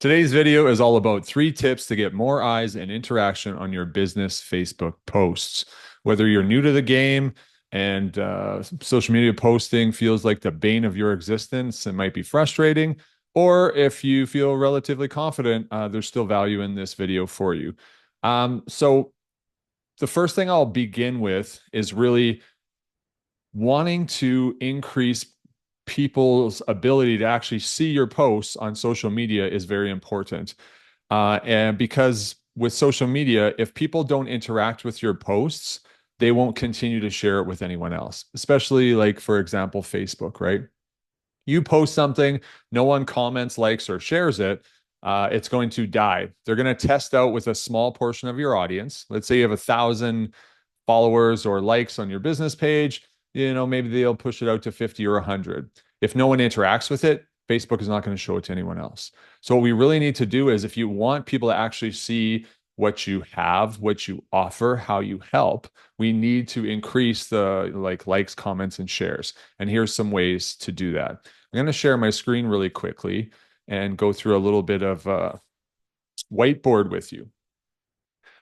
Today's video is all about 3 tips to get more eyes and interaction on your business Facebook posts. Whether you're new to the game and social media posting feels like the bane of your existence and might be frustrating, or if you feel relatively confident, there's still value in this video for you. So the first thing I'll begin with is really wanting to increase people's ability to actually see your posts on social media is very important. And because with social media, if people don't interact with your posts, they won't continue to share it with anyone else, especially like, for example, Facebook, right? You post something, no one comments, likes, or shares it, it's going to die. They're going to test out with a small portion of your audience. Let's say you have 1,000 followers or likes on your business page. Maybe they'll push it out to 50 or 100. If no one interacts with it, Facebook is not going to show it to anyone else. So what we really need to do is if you want people to actually see what you have, what you offer, how you help, we need to increase the likes, comments, and shares. And here's some ways to do that. I'm going to share my screen really quickly and go through a little bit of whiteboard with you.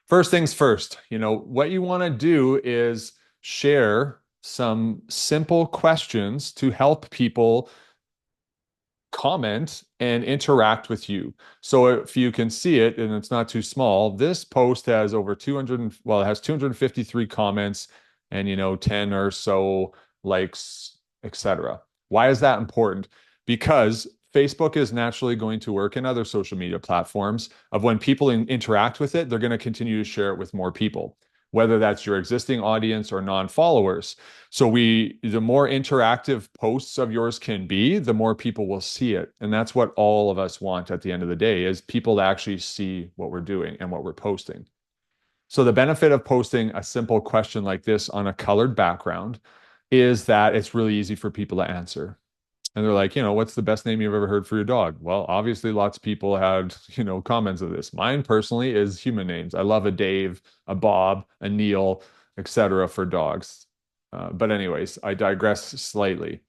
First things first, what you want to do is share some simple questions to help people comment and interact with you. So if you can see it and it's not too small, this post has over 200, well, it has 253 comments and 10 or so likes, etc. Why is that important? Because Facebook is naturally going to work in other social media platforms of when people interact with it, they're going to continue to share it with more people, whether that's your existing audience or non-followers. So the more interactive posts of yours can be, the more people will see it. And that's what all of us want at the end of the day is people to actually see what we're doing and what we're posting. So the benefit of posting a simple question like this on a colored background is that it's really easy for people to answer. And they're like, what's the best name you've ever heard for your dog? Well, obviously, lots of people had, comments of this. Mine personally is human names. I love a Dave, a Bob, a Neil, etc. for dogs. But anyways, I digress slightly.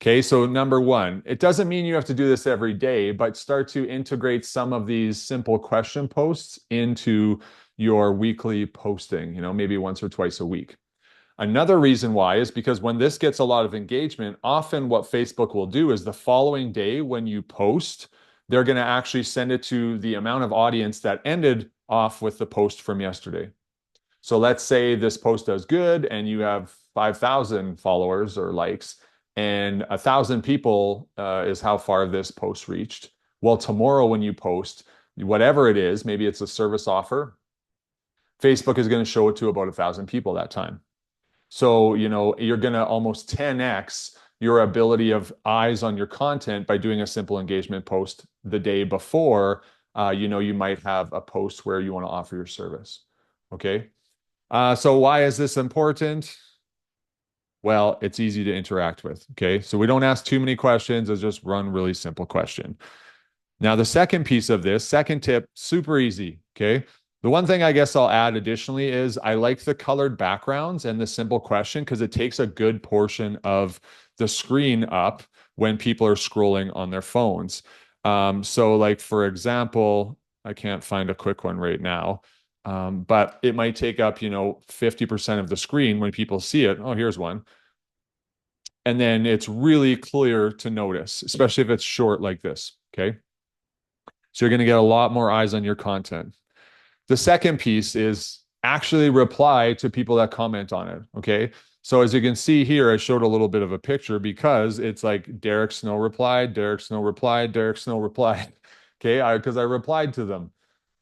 Okay, so number one, it doesn't mean you have to do this every day, but start to integrate some of these simple question posts into your weekly posting, maybe once or twice a week. Another reason why is because when this gets a lot of engagement, often what Facebook will do is the following day when you post, they're going to actually send it to the amount of audience that ended off with the post from yesterday. So let's say this post does good and you have 5,000 followers or likes, and 1,000 people is how far this post reached. Well, tomorrow when you post, whatever it is, maybe it's a service offer, Facebook is going to show it to about 1,000 people that time. So, you're going to almost 10x your ability of eyes on your content by doing a simple engagement post the day before. You might have a post where you want to offer your service. Okay. So why is this important? Well, it's easy to interact with. Okay. So we don't ask too many questions. It's just run really simple question. Now, the second piece of this, second tip, super easy. Okay. The one thing I guess I'll add additionally is I like the colored backgrounds and the simple question because it takes a good portion of the screen up when people are scrolling on their phones. So like, for example, I can't find a quick one right now, but it might take up, 50% of the screen when people see it. Oh, here's one. And then it's really clear to notice, especially if it's short like this. Okay. So you're going to get a lot more eyes on your content. The second piece is actually reply to people that comment on it. Okay. So as you can see here, I showed a little bit of a picture because it's like Derek Snow replied, Derek Snow replied, Derek Snow replied. Okay. Because I replied to them.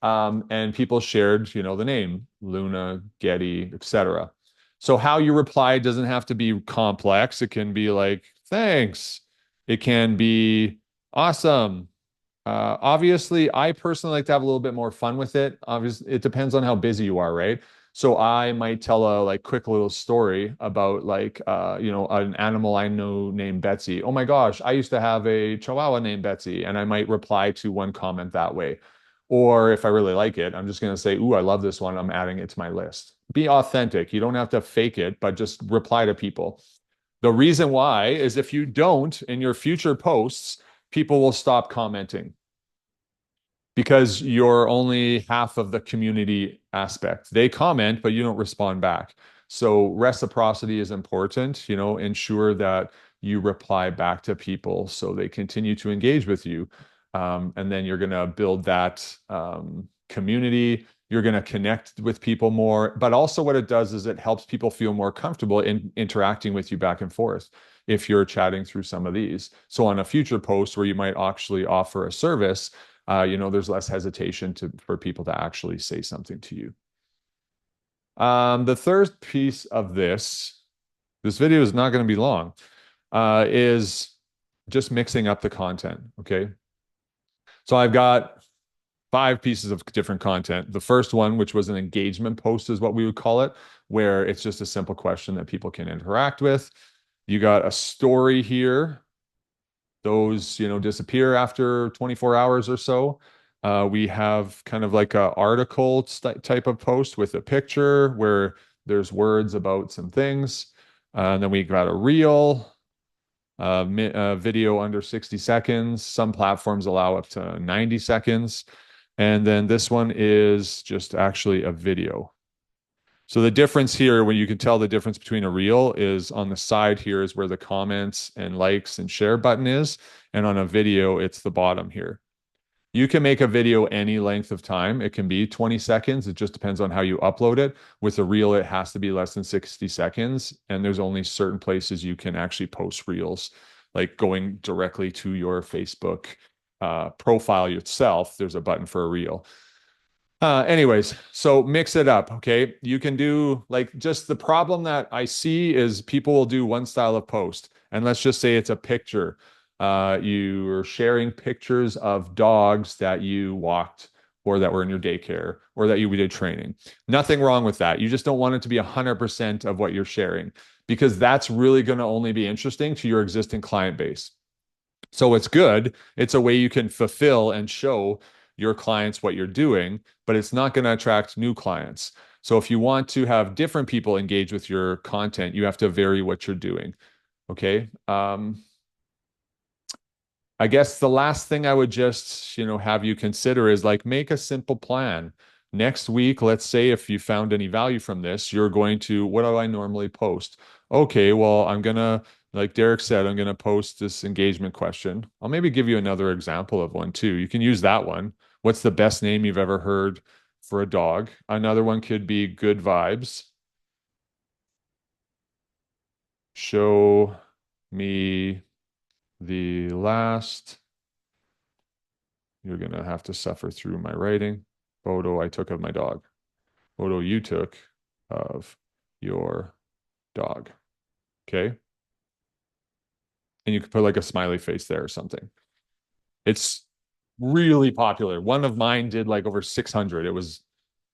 And people shared, the name, Luna, Getty, etc. So how you reply doesn't have to be complex. It can be like, thanks. It can be awesome. Obviously, I personally like to have a little bit more fun with it. Obviously, it depends on how busy you are, right? So I might tell a quick little story about an animal I know named Betsy. Oh my gosh, I used to have a Chihuahua named Betsy, and I might reply to one comment that way. Or if I really like it, I'm just going to say, "Ooh, I love this one. I'm adding it to my list." Be authentic. You don't have to fake it, but just reply to people. The reason why is if you don't in your future posts, people will stop commenting. because you're only half of the community aspect. They comment, but you don't respond back. So reciprocity is important, ensure that you reply back to people so they continue to engage with you. And then you're going to build that community. You're going to connect with people more. But also, what it does is it helps people feel more comfortable in interacting with you back and forth if you're chatting through some of these. So, on a future post where you might actually offer a service, there's less hesitation for people to actually say something to you. The third piece of this video is not going to be long, is just mixing up the content. Okay. So I've got 5 pieces of different content. The first one, which was an engagement post, is what we would call it, where it's just a simple question that people can interact with. You got a story here. Those, disappear after 24 hours or so. We have kind of like a article type of post with a picture where there's words about some things. And then we got a reel, video under 60 seconds. Some platforms allow up to 90 seconds. And then this one is just actually a video. So the difference here, when you can tell the difference between a reel, is on the side here is where the comments and likes and share button is. And on a video, it's the bottom here. You can make a video any length of time. It can be 20 seconds. It just depends on how you upload it. With a reel, it has to be less than 60 seconds. And there's only certain places you can actually post reels, like going directly to your Facebook profile itself. There's a button for a reel. Anyways, so mix it up, okay? You can do like, just the problem that I see is people will do one style of post, and let's just say it's a picture. You're sharing pictures of dogs that you walked or that were in your daycare or that you did training. Nothing wrong with that. You just don't want it to be 100% of what you're sharing, because that's really going to only be interesting to your existing client base. So it's good. It's a way you can fulfill and show your clients what you're doing, but it's not going to attract new clients. So if you want to have different people engage with your content, you have to vary what you're doing. Okay. I guess the last thing I would just, have you consider is like, make a simple plan. Next week, let's say if you found any value from this, you're going to, what do I normally post? Okay, well, I'm gonna, like Derek said, I'm gonna post this engagement question. I'll maybe give you another example of one too. You can use that one. What's the best name you've ever heard for a dog? Another one could be good vibes. Show me the last, you're going to have to suffer through my writing, photo I took of my dog. Photo you took of your dog. Okay. And you could put like a smiley face there or something. It's really popular. One of mine did like over 600. It was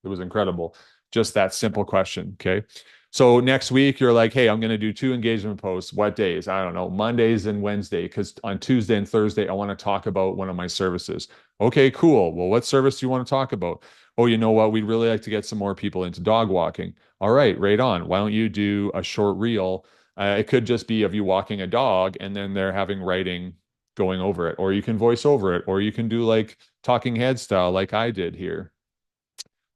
incredible. Just that simple question. Okay. So next week you're like, hey, I'm going to do 2 engagement posts. What days? I don't know, Mondays and Wednesday, because on Tuesday and Thursday, I want to talk about one of my services. Okay, cool. Well, what service do you want to talk about? Oh, you know what? We'd really like to get some more people into dog walking. All right, right on. Why don't you do a short reel? It could just be of you walking a dog and then they're having writing going over it, or you can voice over it, or you can do like talking head style like I did here.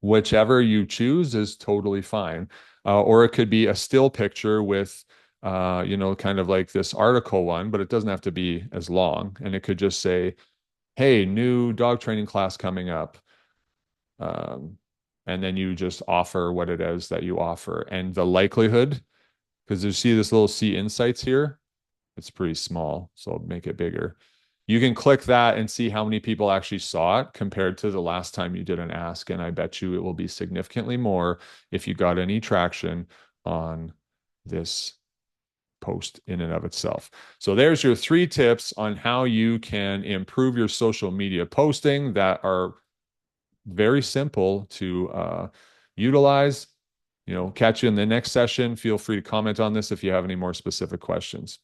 Whichever you choose is totally fine. Or it could be a still picture with, kind of like this article one, but it doesn't have to be as long. And it could just say, hey, new dog training class coming up. Um, and then you just offer what it is that you offer. And the likelihood, because you see this little see insights here, it's pretty small, so I'll make it bigger. You can click that and see how many people actually saw it compared to the last time you did an ask. And I bet you it will be significantly more if you got any traction on this post in and of itself. So there's your 3 tips on how you can improve your social media posting that are very simple to utilize. Catch you in the next session. Feel free to comment on this if you have any more specific questions.